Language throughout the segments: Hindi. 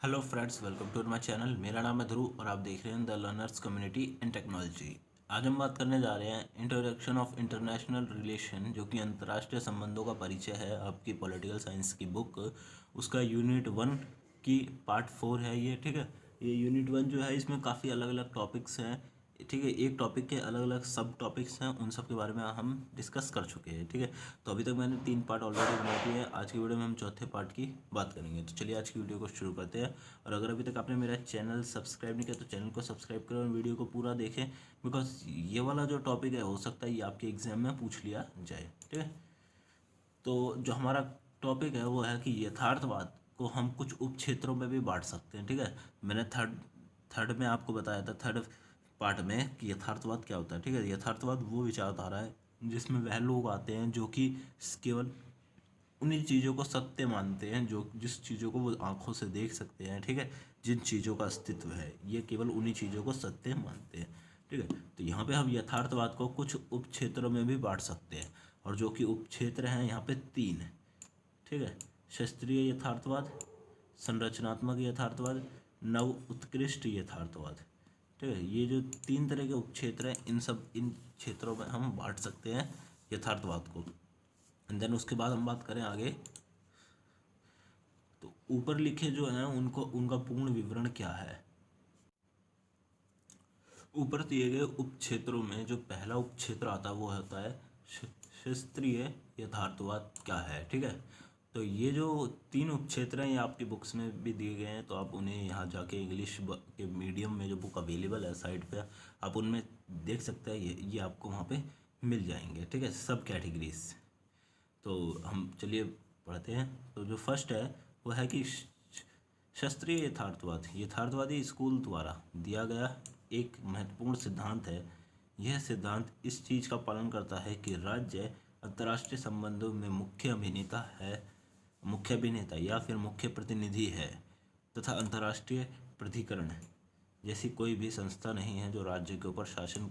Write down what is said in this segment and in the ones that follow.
Hello friends, welcome to my channel. मेरा नाम है ध्रुव और आप देख रहे हैं the learners community in technology. आज हम बात करने जा रहे हैं इंट्रोडक्शन ऑफ इंटरनेशनल रिलेशन, जो कि अंतर्राष्ट्रीय संबंधों का परिचय है, आपकी पॉलिटिकल साइंस की बुक। उसका यूनिट 1 की पार्ट 4 है ये, ठीक है। ये यूनिट 1 जो है, इसमें काफ़ी अलग अलग टॉपिक्स हैं, ठीक है। एक टॉपिक के अलग अलग सब टॉपिक्स हैं, उन सब के बारे में हम डिस्कस कर चुके हैं, ठीक है। तो अभी तक मैंने 3 पार्ट ऑलरेडी बना दिए हैं। आज की वीडियो में हम चौथे पार्ट की बात करेंगे। तो चलिए आज की वीडियो को शुरू करते हैं। और अगर अभी तक आपने मेरा चैनल सब्सक्राइब नहीं किया तो चैनल को सब्सक्राइब करें और वीडियो को पूरा देखें, बिकॉज ये वाला जो टॉपिक है हो सकता है ये आपके एग्जाम में पूछ लिया जाए, ठीक है। तो जो हमारा टॉपिक है वो है कि यथार्थवाद को हम कुछ उप क्षेत्रों में भी बांट सकते हैं, ठीक है। मैंने थर्ड थर्ड में आपको बताया था, थर्ड पार्ट में, कि यथार्थवाद क्या होता है, ठीक है। यथार्थवाद वो विचारधारा है जिसमें वह लोग आते हैं जो कि केवल उन्हीं चीज़ों को सत्य मानते हैं जो जिस चीज़ों को वो आंखों से देख सकते हैं, ठीक है। जिन चीज़ों का अस्तित्व है, ये केवल उन्हीं चीज़ों को सत्य मानते हैं, ठीक है। तो यहाँ पे हम यथार्थवाद को कुछ उप क्षेत्रों में भी बांट सकते हैं, और जो कि उप क्षेत्र हैं यहाँ पे 3, ठीक है। शास्त्रीय यथार्थवाद, संरचनात्मक यथार्थवाद, नव उत्कृष्ट यथार्थवाद, ठीक है। ये जो 3 तरह के उपक्षेत्र हैं, इन क्षेत्रों में हम बांट सकते हैं यथार्थवाद को। एंड देन उसके बाद हम बात करें आगे, तो ऊपर लिखे जो हैं उनको उनका पूर्ण विवरण क्या है। ऊपर दिए गए उपक्षेत्रों में जो पहला उपक्षेत्र आता है वो होता है शास्त्रीय यथार्थवाद क्या है, ठीक है। तो ये जो 3 उपक्षेत्र हैं ये आपकी बुक्स में भी दिए गए हैं, तो आप उन्हें यहाँ जाके इंग्लिश के मीडियम में जो बुक अवेलेबल है साइट पे, आप उनमें देख सकते हैं। ये आपको वहाँ पे मिल जाएंगे, ठीक है, सब कैटेगरीज। तो हम चलिए पढ़ते हैं। तो जो फर्स्ट है वो है कि शास्त्रीय यथार्थवाद यथार्थवादी स्कूल द्वारा दिया गया एक महत्वपूर्ण सिद्धांत है। यह सिद्धांत इस चीज़ का पालन करता है कि राज्य अंतर्राष्ट्रीय संबंधों में मुख्य अभिनेता या फिर मुख्य प्रतिनिधि है, तथा अंतर्राष्ट्रीय प्राधिकरण जैसी कोई भी संस्था नहीं है जो राज्य के ऊपर शासन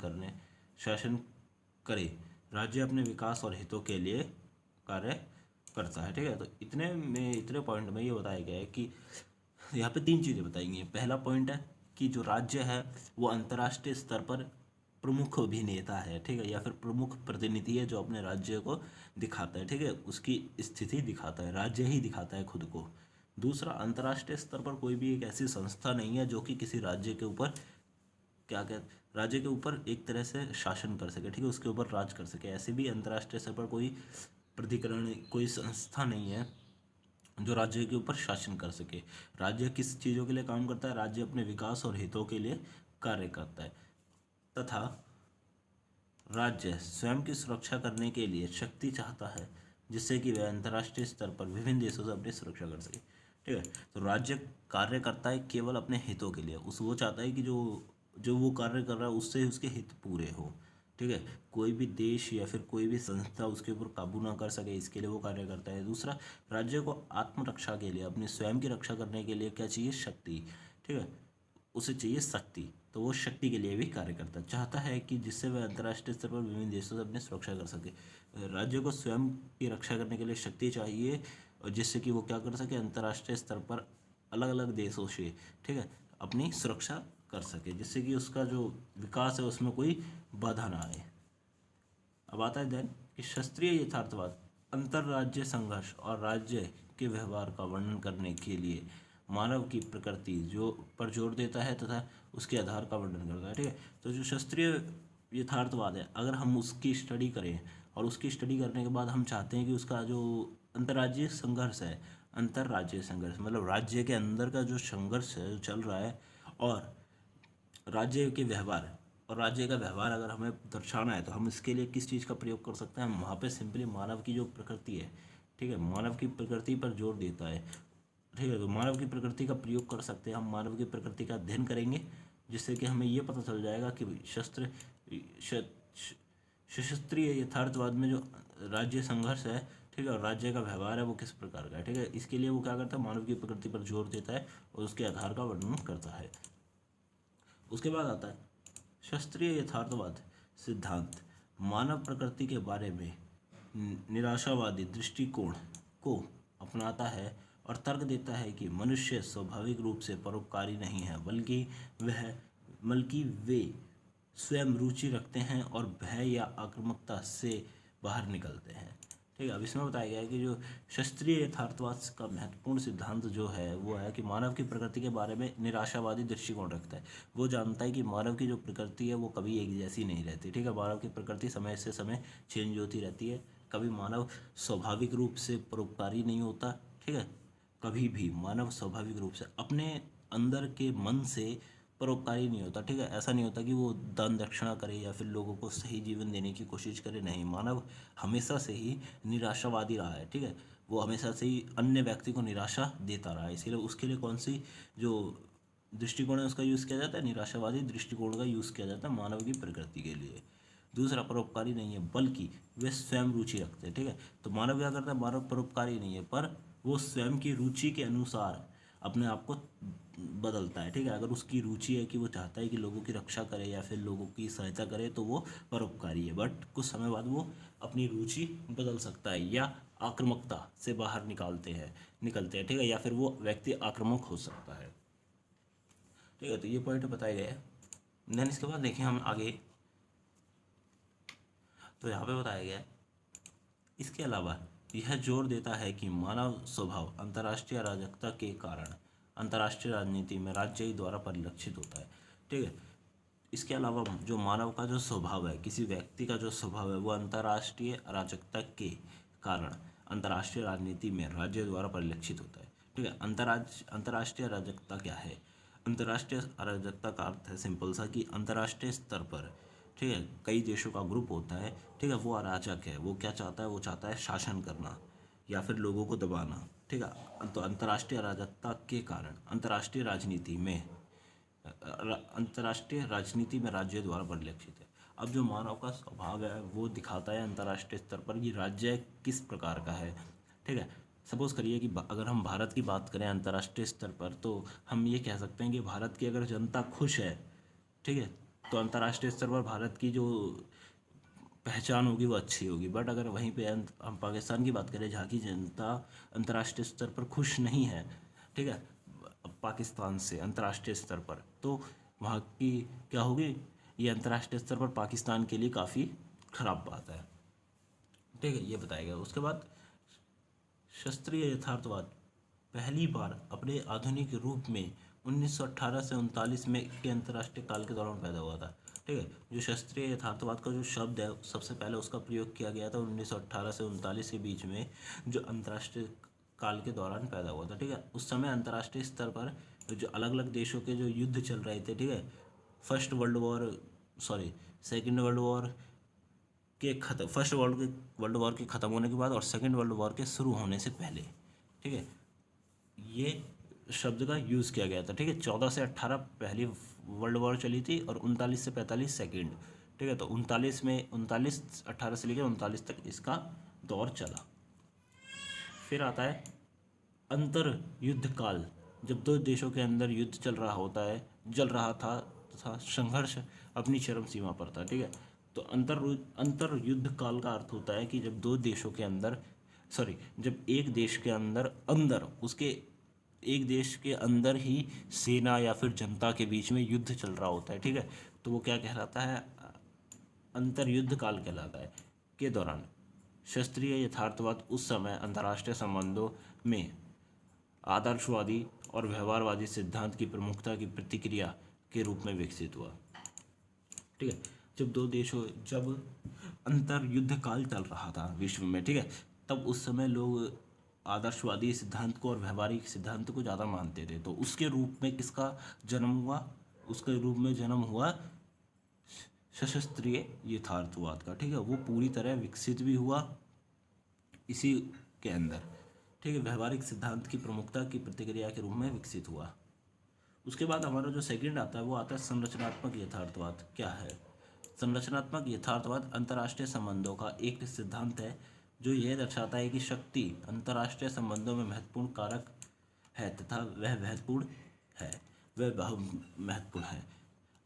करे। राज्य अपने विकास और हितों के लिए कार्य करता है, ठीक है। तो इतने पॉइंट में ये बताया गया है कि यहाँ पे 3 चीज़ें बताई गई हैं। पहला पॉइंट है कि जो राज्य है वो अंतर्राष्ट्रीय स्तर पर प्रमुख अभिनेता है, ठीक है, या फिर प्रमुख प्रतिनिधि है जो अपने राज्य को दिखाता है, ठीक है, उसकी स्थिति दिखाता है, राज्य ही दिखाता है खुद को। दूसरा, अंतर्राष्ट्रीय स्तर पर कोई भी एक ऐसी संस्था नहीं है जो कि किसी राज्य के ऊपर राज्य के ऊपर एक तरह से शासन कर सके, ठीक है, उसके ऊपर राज कर सके। ऐसे भी अंतर्राष्ट्रीय स्तर पर कोई प्राधिकरण, कोई संस्था नहीं है जो राज्य के ऊपर शासन कर सके। राज्य किस चीज़ों के लिए काम करता है? राज्य अपने विकास और हितों के लिए कार्य करता है, तथा राज्य स्वयं की सुरक्षा करने के लिए शक्ति चाहता है, जिससे कि वह अंतर्राष्ट्रीय स्तर पर विभिन्न देशों से अपनी सुरक्षा कर सके, ठीक है। तो राज्य कार्य करता है केवल अपने हितों के लिए। वो चाहता है कि जो जो वो कार्य कर रहा है उससे उसके हित पूरे हो, ठीक है। कोई भी देश या फिर कोई भी संस्था उसके ऊपर काबू ना कर सके, इसके लिए वो कार्य करता है। दूसरा, राज्य को आत्मरक्षा के लिए, अपने स्वयं की रक्षा करने के लिए क्या चाहिए? शक्ति, ठीक है, उसे चाहिए शक्ति। तो वो शक्ति के लिए भी कार्य करता है, चाहता है कि जिससे वह अंतर्राष्ट्रीय स्तर पर विभिन्न देशों से अपनी सुरक्षा कर सके। राज्य को स्वयं की रक्षा करने के लिए शक्ति चाहिए, और जिससे कि वो क्या कर सके? अंतर्राष्ट्रीय स्तर पर अलग अलग देशों से, ठीक है, अपनी सुरक्षा कर सके, जिससे कि उसका जो विकास है उसमें कोई बाधा ना आए। अब आता है देन कि शास्त्रीय यथार्थवाद अंतर्राज्य संघर्ष और राज्य के व्यवहार का वर्णन करने के लिए मानव की प्रकृति जो पर जोर देता है तथा उसके आधार का वर्णन करता है, ठीक है। तो जो शास्त्रीय यथार्थवाद है, अगर हम उसकी स्टडी करें और उसकी स्टडी करने के बाद हम चाहते हैं कि उसका जो अंतर्राज्यीय संघर्ष है, अंतर्राज्यीय संघर्ष मतलब राज्य के अंदर का जो संघर्ष है जो चल रहा है, और राज्य के व्यवहार और राज्य का व्यवहार अगर हमें दर्शाना है तो हम इसके लिए किस चीज़ का प्रयोग कर सकते हैं? हम वहाँ पे सिंपली मानव की जो प्रकृति है, ठीक है, मानव की प्रकृति पर जोर देता है, ठीक है। तो मानव की प्रकृति का प्रयोग कर सकते हैं, हम मानव की प्रकृति का अध्ययन करेंगे, जिससे कि हमें ये पता चल जाएगा कि सशस्त्रीय यथार्थवाद में जो राज्य संघर्ष है, ठीक है, और राज्य का व्यवहार है वो किस प्रकार का है, ठीक है। इसके लिए वो क्या करता है? मानव की प्रकृति पर जोर देता है और उसके आधार का वर्णन करता है। उसके बाद आता है शास्त्रीय यथार्थवाद सिद्धांत मानव प्रकृति के बारे में निराशावादी दृष्टिकोण को अपनाता है और तर्क देता है कि मनुष्य स्वाभाविक रूप से परोपकारी नहीं है, बल्कि वे स्वयं रुचि रखते हैं और भय या आक्रामकता से बाहर निकलते हैं। ठीक है, अब इसमें बताया गया है कि जो शास्त्रीय यथार्थवाद का महत्वपूर्ण सिद्धांत जो है वो है कि मानव की प्रकृति के बारे में निराशावादी दृष्टिकोण रखता है। वो जानता है कि मानव की जो प्रकृति है वो कभी एक जैसी नहीं रहती। ठीक है, मानव की प्रकृति समय से समय चेंज होती रहती है। कभी मानव स्वाभाविक रूप से परोपकारी नहीं होता। ठीक है, कभी भी मानव स्वाभाविक रूप से अपने अंदर के मन से परोपकारी नहीं होता। ठीक है, ऐसा नहीं होता कि वो दान दक्षिणा करे या फिर लोगों को सही जीवन देने की कोशिश करे। नहीं, मानव हमेशा से ही निराशावादी रहा है। ठीक है, वो हमेशा से ही अन्य व्यक्ति को निराशा देता रहा है। इसीलिए उसके लिए कौन सी जो दृष्टिकोण है उसका यूज़ किया जाता है, निराशावादी दृष्टिकोण का यूज़ किया जाता है मानव की प्रकृति के लिए। दूसरा, परोपकारी नहीं है बल्कि वे स्वयं रुचि रखते हैं। ठीक है, तो मानव क्या करता है, मानव परोपकारी नहीं है पर वो स्वयं की रुचि के अनुसार अपने आप को बदलता है। ठीक है, अगर उसकी रुचि है कि वो चाहता है कि लोगों की रक्षा करे या फिर लोगों की सहायता करे तो वो परोपकारी है, बट कुछ समय बाद वो अपनी रुचि बदल सकता है या आक्रामकता से बाहर निकलते हैं। ठीक है, या फिर वो व्यक्ति आक्रामक हो सकता है। ठीक है, तो ये पॉइंट बताए गए हैं। देन इसके बाद देखें हम आगे, तो यहाँ पे बताया गया है इसके अलावा यह जोर देता है कि मानव स्वभाव अंतर्राष्ट्रीय अराजकता के कारण अंतर्राष्ट्रीय राजनीति में राज्य द्वारा परिलक्षित होता है। ठीक है, इसके अलावा जो मानव का जो स्वभाव है, किसी व्यक्ति का जो स्वभाव है वो अंतर्राष्ट्रीय अराजकता के कारण अंतर्राष्ट्रीय राजनीति में राज्य द्वारा परिलक्षित होता है। ठीक है, अंतर्राष्ट्रीय अराजकता क्या है? अंतर्राष्ट्रीय अराजकता का अर्थ है सिंपल सा कि अंतर्राष्ट्रीय स्तर पर, ठीक है, कई देशों का ग्रुप होता है। ठीक है, वो अराजक है। वो क्या चाहता है? वो चाहता है शासन करना या फिर लोगों को दबाना। ठीक है, तो अंतर्राष्ट्रीय अराजकता के कारण अंतर्राष्ट्रीय राजनीति में राज्य द्वारा परिलक्षित है। अब जो मानव का स्वभाव है वो दिखाता है अंतर्राष्ट्रीय स्तर पर कि राज्य किस प्रकार का है। ठीक है, सपोज़ करिए कि अगर हम भारत की बात करें अंतर्राष्ट्रीय स्तर पर, तो हम ये कह सकते हैं कि भारत की अगर जनता खुश है, ठीक है, तो अंतर्राष्ट्रीय स्तर पर भारत की जो पहचान होगी वो अच्छी होगी। बट अगर वहीं पे हम पाकिस्तान की बात करें जहाँ की जनता अंतर्राष्ट्रीय स्तर पर खुश नहीं है, ठीक है, पाकिस्तान से अंतर्राष्ट्रीय स्तर पर, तो वहाँ की क्या होगी? ये अंतर्राष्ट्रीय स्तर पर पाकिस्तान के लिए काफ़ी खराब बात है। ठीक है, ये बताया गया। उसके बाद शास्त्रीय यथार्थवाद पहली बार अपने आधुनिक रूप में 1918 से 39 में के अंतर्राष्ट्रीय काल के दौरान पैदा हुआ था। ठीक है, जो शास्त्रीय यथार्थवाद का जो शब्द है सबसे पहले उसका प्रयोग किया गया था 1918 से 39 के बीच में, जो अंतर्राष्ट्रीय काल के दौरान पैदा हुआ था। ठीक है, उस समय अंतर्राष्ट्रीय स्तर पर जो अलग अलग देशों के जो युद्ध चल रहे थे, ठीक है, second world war world war के ख़त्म होने के बाद और सेकेंड वर्ल्ड वॉर के शुरू होने से पहले, ठीक है, ये शब्द का यूज़ किया गया था। ठीक है, 14 से 18 पहली वर्ल्ड वॉर चली थी और 39 से 45 सेकेंड। ठीक है, तो 18 से लेकर 39 तक इसका दौर चला। फिर आता है अंतर युद्ध काल, जब दो देशों के अंदर युद्ध चल रहा था तथा संघर्ष अपनी चरम सीमा पर था। ठीक है, तो अंतर युद्ध काल का अर्थ होता है कि जब दो देशों के अंदर जब एक देश के एक देश के अंदर ही सेना या फिर जनता के बीच में युद्ध चल रहा होता है। ठीक है, तो वो क्या कहलाता है? अंतर युद्ध काल कहलाता है। के दौरान शास्त्रीय यथार्थवाद उस समय अंतर्राष्ट्रीय संबंधों में आदर्शवादी और व्यवहारवादी सिद्धांत की प्रमुखता की प्रतिक्रिया के रूप में विकसित हुआ। ठीक है, जब अंतर युद्ध काल चल रहा था विश्व में, ठीक है, तब उस समय लोग आदर्शवादी सिद्धांत को और व्यवहारिक सिद्धांत को ज़्यादा मानते थे। तो उसके रूप में किसका जन्म हुआ? उसके रूप में जन्म हुआ शास्त्रीय यथार्थवाद का। ठीक है, वो पूरी तरह विकसित भी हुआ इसी के अंदर। ठीक है, व्यवहारिक सिद्धांत की प्रमुखता की प्रतिक्रिया के रूप में विकसित हुआ। उसके बाद हमारा जो सेकंड आता है वो आता है संरचनात्मक यथार्थवाद। क्या है संरचनात्मक यथार्थवाद? अंतर्राष्ट्रीय संबंधों का एक सिद्धांत है जो यह दर्शाता है कि शक्ति अंतर्राष्ट्रीय संबंधों में महत्वपूर्ण कारक है तथा वह बहुत महत्वपूर्ण है।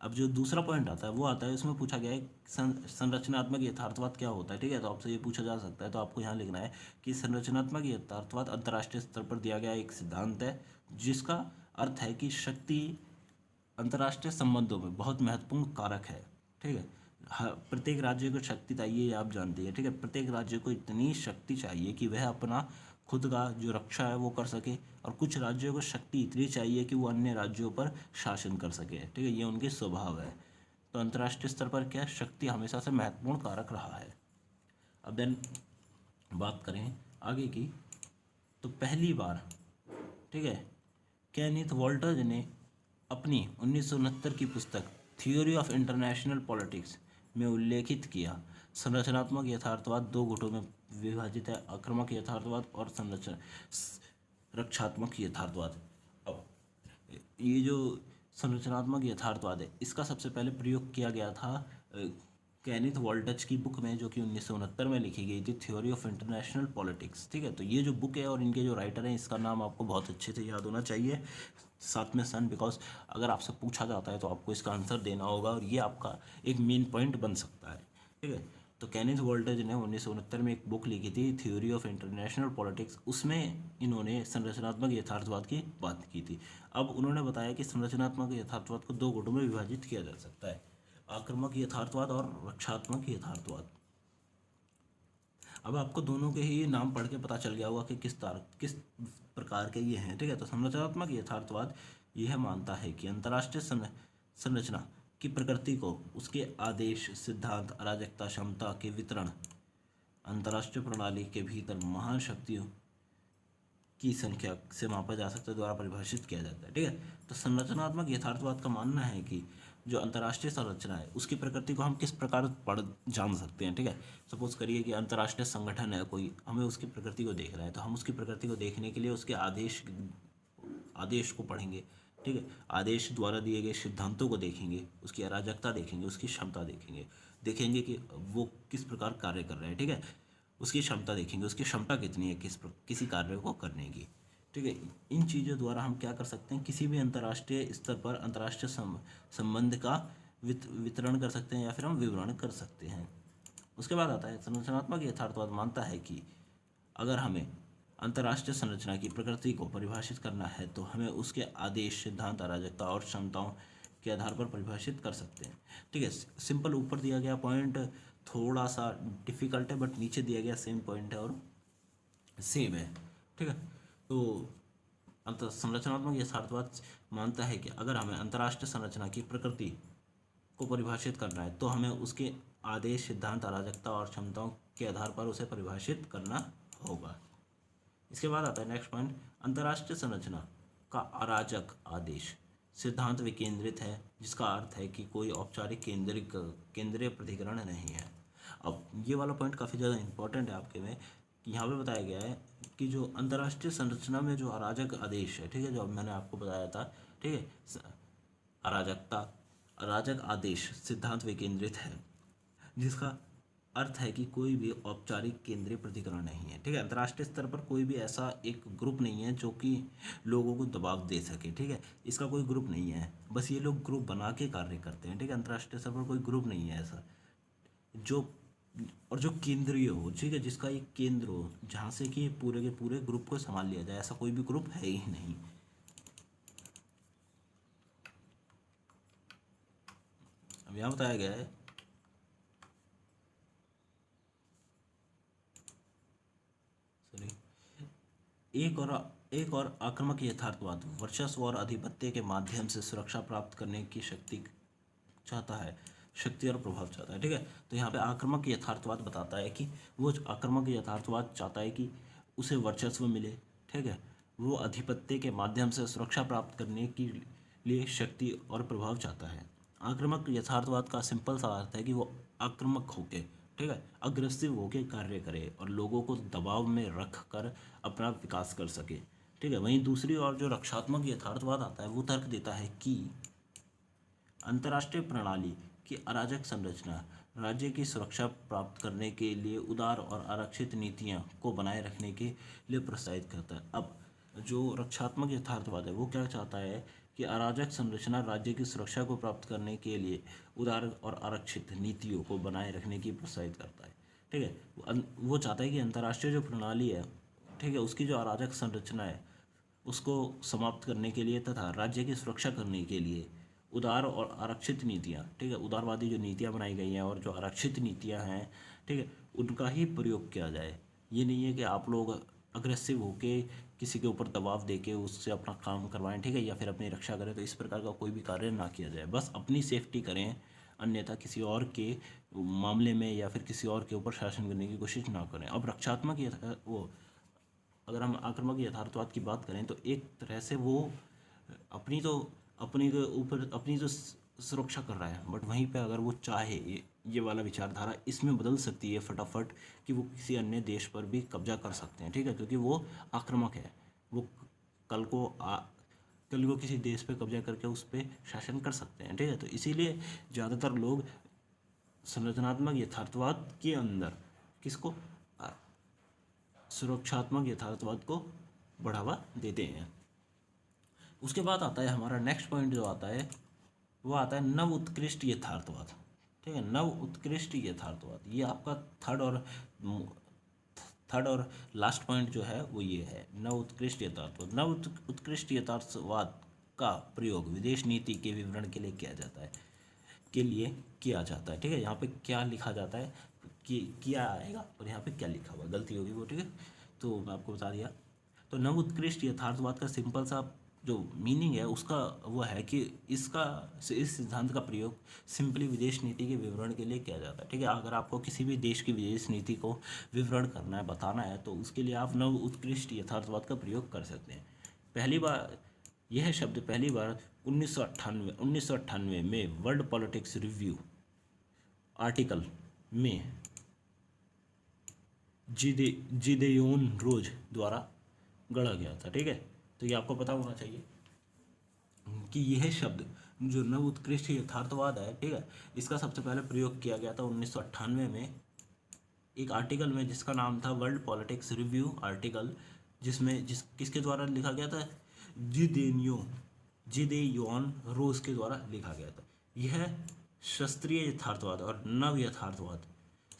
अब जो दूसरा पॉइंट आता है वो आता है, इसमें पूछा गया है संरचनात्मक यथार्थवाद क्या होता है, ठीक है। तो आपसे ये पूछा जा सकता है, तो आपको यहाँ लिखना है कि संरचनात्मक यथार्थवाद अंतर्राष्ट्रीय स्तर पर दिया गया एक सिद्धांत है, जिसका अर्थ है कि शक्ति अंतर्राष्ट्रीय संबंधों में बहुत महत्वपूर्ण कारक है, ठीक है। प्रत्येक राज्य को शक्ति चाहिए, ये आप जानते हैं, ठीक है। प्रत्येक राज्य को इतनी शक्ति चाहिए कि वह अपना खुद का जो रक्षा है वो कर सके, और कुछ राज्यों को शक्ति इतनी चाहिए कि वो अन्य राज्यों पर शासन कर सके, ठीक है। ये उनके स्वभाव है। तो अंतर्राष्ट्रीय स्तर पर क्या शक्ति हमेशा से महत्वपूर्ण कारक रहा है। अब देन बात करें आगे की, तो पहली बार, ठीक है, केनिथ वॉल्टज ने अपनी 1969 की पुस्तक थ्योरी ऑफ इंटरनेशनल पॉलिटिक्स में उल्लेखित किया, संरचनात्मक यथार्थवाद दो गुटों में विभाजित है, आक्रामक यथार्थवाद और रक्षात्मक यथार्थवाद। अब ये जो संरचनात्मक यथार्थवाद है, इसका सबसे पहले प्रयोग किया गया था केनिथ वॉल्टज की बुक में, जो कि 1969 में लिखी गई थी, थ्योरी ऑफ इंटरनेशनल पॉलिटिक्स, ठीक है। तो ये जो बुक है और इनके जो राइटर हैं, इसका नाम आपको बहुत अच्छे से याद होना चाहिए, साथ में सन, बिकॉज अगर आपसे पूछा जाता है तो आपको इसका आंसर देना होगा, और ये आपका एक मेन पॉइंट बन सकता है, ठीक है। तो केनिथ वॉल्टज ने 1969 में एक बुक लिखी थी, थ्योरी ऑफ इंटरनेशनल पॉलिटिक्स, उसमें इन्होंने संरचनात्मक यथार्थवाद की बात की थी। अब उन्होंने बताया कि संरचनात्मक यथार्थवाद को दो गुटों में विभाजित किया जा सकता है, आक्रामक यथार्थवाद और रक्षात्मक यथार्थवाद। अब आपको दोनों के ही नाम पढ़ के पता चल गया होगा कि किस प्रकार के ये हैं, ठीक है। तो संरचनात्मक यथार्थवाद यह मानता है कि अंतर्राष्ट्रीय संरचना की प्रकृति को उसके आदेश, सिद्धांत, अराजकता, क्षमता के वितरण, अंतर्राष्ट्रीय प्रणाली के भीतर महान शक्तियों की संख्या से मापा जा सकता है, द्वारा परिभाषित किया जाता है, ठीक है। तो संरचनात्मक यथार्थवाद का मानना है कि जो अंतर्राष्ट्रीय संरचना है उसकी प्रकृति को हम किस प्रकार पढ़ जान सकते हैं, ठीक है। सपोज करिए कि अंतर्राष्ट्रीय संगठन है कोई, हमें उसकी प्रकृति को देखना है, तो हम उसकी प्रकृति को देखने के लिए उसके आदेश को पढ़ेंगे, ठीक है। आदेश द्वारा दिए गए सिद्धांतों को देखेंगे, उसकी अराजकता देखेंगे, उसकी क्षमता देखेंगे कि वो किस प्रकार कार्य कर रहे हैं, ठीक है। उसकी क्षमता देखेंगे, उसकी क्षमता कितनी है किसी कार्य को करने की, ठीक है। इन चीज़ों द्वारा हम क्या कर सकते हैं, किसी भी अंतर्राष्ट्रीय स्तर पर अंतर्राष्ट्रीय संबंध का वितरण कर सकते हैं, या फिर हम विवरण कर सकते हैं। उसके बाद आता है संरचनात्मक यथार्थवाद मानता है कि अगर हमें अंतर्राष्ट्रीय संरचना की प्रकृति को परिभाषित करना है, तो हमें उसके आदेश, सिद्धांत, अराजकता और क्षमताओं के आधार पर परिभाषित कर सकते हैं, ठीक है। सिंपल ऊपर दिया गया पॉइंट थोड़ा सा डिफिकल्ट है, बट नीचे दिया गया सेम पॉइंट है और सेम है, ठीक है। तो संरचनात्मक यथार्थवाद मानता है कि अगर हमें अंतर्राष्ट्रीय संरचना की प्रकृति को परिभाषित करना है, तो हमें उसके आदेश, सिद्धांत, अराजकता और क्षमताओं के आधार पर उसे परिभाषित करना होगा। इसके बाद आता है नेक्स्ट पॉइंट, अंतर्राष्ट्रीय संरचना का अराजक आदेश सिद्धांत विकेंद्रित है, जिसका अर्थ है कि कोई औपचारिक केंद्रीय प्राधिकरण नहीं है। अब ये वाला पॉइंट काफ़ी ज़्यादा इंपॉर्टेंट है आपके में, कि यहाँ पे बताया गया है कि जो अंतर्राष्ट्रीय संरचना में जो अराजक आदेश है, ठीक है, जो अब मैंने आपको बताया था, ठीक है, अराजक आदेश सिद्धांत विकेंद्रित है, जिसका अर्थ है कि कोई भी औपचारिक केंद्रीय प्राधिकरण नहीं है, ठीक है। अंतर्राष्ट्रीय स्तर पर कोई भी ऐसा एक ग्रुप नहीं है जो कि लोगों को दबाव दे सके, ठीक है। इसका कोई ग्रुप नहीं है, बस ये लोग ग्रुप बना के कार्य करते हैं, ठीक है। अंतर्राष्ट्रीय स्तर पर कोई ग्रुप नहीं है ऐसा जो केंद्रीय हो, ठीक है, जिसका एक केंद्र हो जहाँ से कि पूरे के पूरे ग्रुप को संभाल लिया जाए, ऐसा कोई भी ग्रुप है ही नहीं। अब यहाँ बताया गया है, एक और आक्रामक यथार्थवाद वर्चस्व और आधिपत्य के माध्यम से सुरक्षा प्राप्त करने की शक्ति चाहता है, शक्ति और प्रभाव चाहता है, ठीक है। तो यहाँ पे आक्रामक यथार्थवाद बताता है कि वो आक्रामक यथार्थवाद चाहता है कि उसे वर्चस्व मिले, ठीक है। वो आधिपत्य के माध्यम से सुरक्षा प्राप्त करने के लिए शक्ति और प्रभाव चाहता है। आक्रामक यथार्थवाद का सिंपल सा अर्थ है कि वो आक्रामक होके, ठीक है, अग्रेसिव होके कार्य करे और लोगों को दबाव में रख कर अपना विकास कर सके, ठीक है। वहीं दूसरी ओर जो रक्षात्मक यथार्थवाद आता है, वो तर्क देता है कि अंतर्राष्ट्रीय प्रणाली की अराजक संरचना राज्य की सुरक्षा प्राप्त करने के लिए उदार और आरक्षित नीतियां को बनाए रखने के लिए प्रोत्साहित करता है। अब जो रक्षात्मक यथार्थवाद है वो क्या चाहता है कि अराजक संरचना राज्य की सुरक्षा को प्राप्त करने के लिए उदार और आरक्षित नीतियों को बनाए रखने की प्रोत्साहित करता है। ठीक है, वो चाहता है कि अंतर्राष्ट्रीय जो प्रणाली है, ठीक है, उसकी जो अराजक संरचना है उसको समाप्त करने के लिए तथा राज्य की सुरक्षा करने के लिए उदार और आरक्षित नीतियाँ, ठीक है, उदारवादी जो नीतियाँ बनाई गई हैं और जो आरक्षित नीतियाँ हैं, ठीक है, उनका ही प्रयोग किया जाए। ये नहीं है कि आप लोग अग्रेसिव होके किसी के ऊपर दबाव देके उससे अपना काम करवाएं, ठीक है, या फिर अपनी रक्षा करें। तो इस प्रकार का कोई भी कार्य ना किया जाए, बस अपनी सेफ्टी करें, अन्यथा किसी और के मामले में या फिर किसी और के ऊपर शासन करने की कोशिश ना करें। अब रक्षात्मक वो अगर हम आक्रामक यथार्थवाद की बात करें तो एक तरह से वो अपनी तो अपने के ऊपर अपनी जो सुरक्षा कर रहा है, बट वहीं पे अगर वो चाहे ये वाला विचारधारा इसमें बदल सकती है फटाफट कि वो किसी अन्य देश पर भी कब्जा कर सकते हैं। ठीक है, क्योंकि वो आक्रामक है, वो कल को किसी देश पे कब्जा करके उस पर शासन कर सकते हैं। ठीक है, तो इसीलिए ज़्यादातर लोग संरचनात्मक यथार्थवाद के अंदर किसको सुरक्षात्मक यथार्थवाद को बढ़ावा देते हैं। उसके बाद आता है हमारा नेक्स्ट पॉइंट जो आता है वो आता है नव उत्कृष्ट यथार्थवाद। ठीक है, नव उत्कृष्ट यथार्थवाद, ये आपका थर्ड और लास्ट पॉइंट जो है वो ये है, नव उत्कृष्ट यथार्थवाद। नव उत्कृष्ट यथार्थवाद का प्रयोग विदेश नीति के विवरण के लिए किया जाता है ठीक है, यहाँ पे क्या लिखा जाता है कि क्या आएगा और यहाँ पे क्या लिखा हुआ, गलती होगी वो। ठीक है, तो मैं आपको बता दिया। तो नव उत्कृष्ट यथार्थवाद का सिंपल सा जो मीनिंग है उसका वो है कि इस सिद्धांत का प्रयोग सिंपली विदेश नीति के विवरण के लिए किया जाता है। ठीक है, अगर आपको किसी भी देश की विदेश नीति को विवरण करना है, बताना है, तो उसके लिए आप नव उत्कृष्ट यथार्थवाद का प्रयोग कर सकते हैं। पहली बार यह शब्द 1998 में वर्ल्ड पॉलिटिक्स रिव्यू आर्टिकल में जिदेओन रोज द्वारा गढ़ा गया था। ठीक है, तो ये आपको पता होना चाहिए कि यह शब्द जो नव उत्कृष्ट यथार्थवाद है, ठीक है, इसका सबसे पहले प्रयोग किया गया था 1998 में एक आर्टिकल में जिसका नाम था वर्ल्ड पॉलिटिक्स रिव्यू आर्टिकल, किसके द्वारा लिखा गया था, जिदेओन रोज के द्वारा लिखा गया था। यह शास्त्रीय यथार्थवाद और नव यथार्थवाद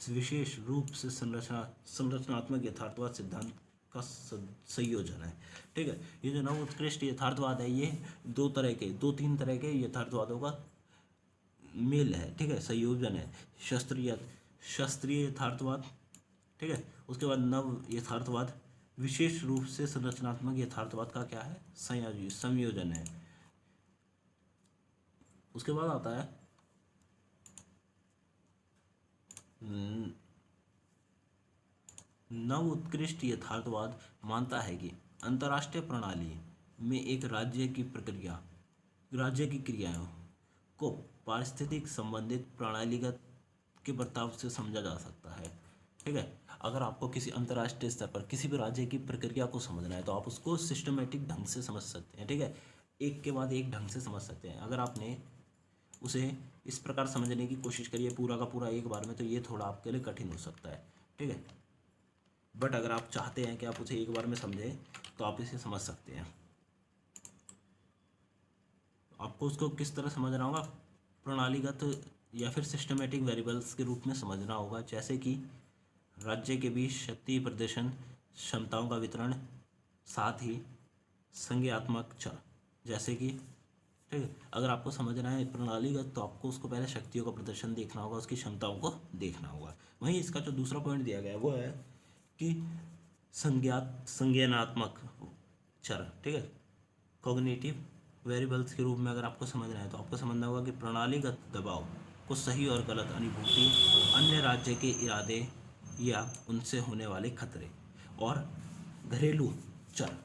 विशेष रूप से संरचनात्मक यथार्थवाद सिद्धांत का संयोजन है। ठीक है, ये जो नव उत्कृष्ट यथार्थवाद है ये दो तीन तरह के यथार्थवादों का मेल है। ठीक है, संयोजन है। शास्त्रीय यथार्थवाद, ठीक है, उसके बाद नव यथार्थवाद विशेष रूप से संरचनात्मक यथार्थवाद का क्या है, संयोजन है। उसके बाद आता है नव उत्कृष्ट यथार्थवाद मानता है कि अंतर्राष्ट्रीय प्रणाली में एक राज्य की क्रियाओं को पारिस्थितिक संबंधित प्रणालीगत के बर्ताव से समझा जा सकता है। ठीक है, अगर आपको किसी अंतर्राष्ट्रीय स्तर पर किसी भी राज्य की प्रक्रिया को समझना है तो आप उसको सिस्टमेटिक ढंग से समझ सकते हैं। ठीक है, एक के बाद एक ढंग से समझ सकते हैं। अगर आपने उसे इस प्रकार समझने की कोशिश करिए पूरा का पूरा एक बार में, तो ये थोड़ा आपके लिए कठिन हो सकता है। ठीक है, बट अगर आप चाहते हैं कि आप उसे एक बार में समझें तो आप इसे समझ सकते हैं। आपको उसको किस तरह समझना होगा, प्रणालीगत या फिर सिस्टमेटिक वेरिएबल्स के रूप में समझना होगा, जैसे कि राज्य के बीच शक्ति प्रदर्शन, क्षमताओं का वितरण, साथ ही संज्ञात्मक चर, जैसे कि, ठीक है, अगर आपको समझना है प्रणालीगत तो आपको उसको पहले शक्तियों का प्रदर्शन देखना होगा, उसकी क्षमताओं को देखना होगा। वहीं इसका जो दूसरा पॉइंट दिया गया है वो है कि संज्ञानात्मक चर, ठीक है, कॉग्निटिव वेरिएबल्स के रूप में अगर आपको समझना है तो आपको समझना होगा कि प्रणालीगत दबाव को सही और गलत अनुभूति, अन्य राज्य के इरादे या उनसे होने वाले खतरे, और घरेलू चर।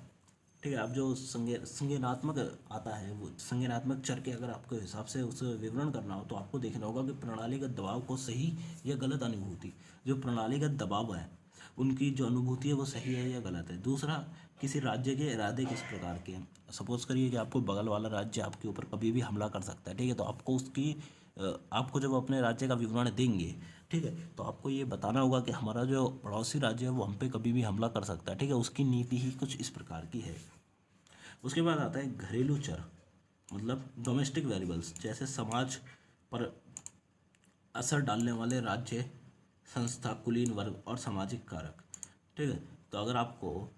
ठीक है, अब जो संज्ञानात्मक आता है वो संज्ञानात्मक चर के अगर आपको हिसाब से उसे विवरण करना हो तो आपको देखना होगा कि प्रणालीगत दबाव को सही या गलत अनुभूति, जो प्रणालीगत दबाव है उनकी जो अनुभूति है वो सही है या गलत है। दूसरा, किसी राज्य के इरादे किस प्रकार के हैं। सपोज करिए कि आपको बगल वाला राज्य आपके ऊपर कभी भी हमला कर सकता है। ठीक है, तो आपको जब अपने राज्य का विवरण देंगे, ठीक है, तो आपको ये बताना होगा कि हमारा जो पड़ोसी राज्य है वो हम पे कभी भी हमला कर सकता है। ठीक है, उसकी नीति ही कुछ इस प्रकार की है। उसके बाद आता है घरेलू चर। मतलब डोमेस्टिक वेरिएबल्स जैसे समाज पर असर डालने वाले राज्य, संस्था, कुलीन वर्ग और सामाजिक कारक। ठीक है, तो अगर आपको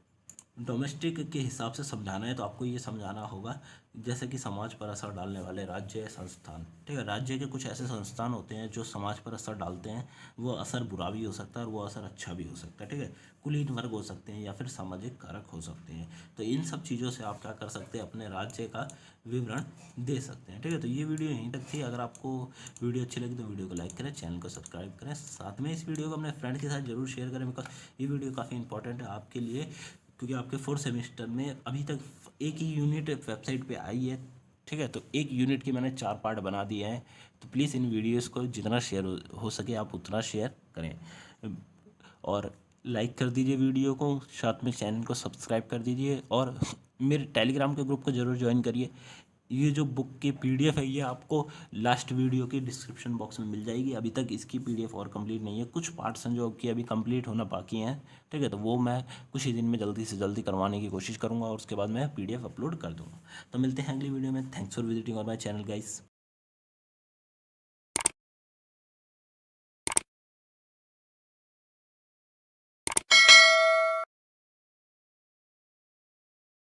डोमेस्टिक के हिसाब से समझाना है तो आपको ये समझाना होगा जैसे कि समाज पर असर डालने वाले राज्य, संस्थान। ठीक है, राज्य के कुछ ऐसे संस्थान होते हैं जो समाज पर असर डालते हैं, वो असर बुरा भी हो सकता है और वो असर अच्छा भी हो सकता है। ठीक है, कुलीन वर्ग हो सकते हैं या फिर सामाजिक कारक हो सकते हैं। तो इन सब चीज़ों से आप क्या कर सकते हैं, अपने राज्य का विवरण दे सकते हैं। ठीक है, तो ये वीडियो यहीं तक थी। अगर आपको वीडियो अच्छी लगी तो वीडियो को लाइक करें, चैनल को सब्सक्राइब करें, साथ में इस वीडियो को अपने फ्रेंड के साथ जरूर शेयर करें, बिकॉज ये वीडियो काफ़ी इंपॉर्टेंट है आपके लिए, क्योंकि आपके 4th सेमेस्टर में अभी तक एक ही यूनिट वेबसाइट पे आई है। ठीक है, तो एक यूनिट के मैंने 4 पार्ट बना दिए हैं। तो प्लीज़ इन वीडियोस को जितना शेयर हो सके आप उतना शेयर करें और लाइक कर दीजिए वीडियो को, साथ में चैनल को सब्सक्राइब कर दीजिए और मेरे टेलीग्राम के ग्रुप को ज़रूर ज्वाइन करिए। ये जो बुक की पीडीएफ है ये आपको लास्ट वीडियो के डिस्क्रिप्शन बॉक्स में मिल जाएगी। अभी तक इसकी पीडीएफ और कंप्लीट नहीं है, कुछ पार्ट्स हैं जो कि अभी कंप्लीट होना बाकी हैं। ठीक है, तो वो मैं कुछ ही दिन में जल्दी से जल्दी करवाने की कोशिश करूँगा और उसके बाद मैं पीडीएफ अपलोड कर दूँगा। तो मिलते हैं अगली वीडियो में। थैंक्स फॉर विजिटिंग और माय चैनल गाइस।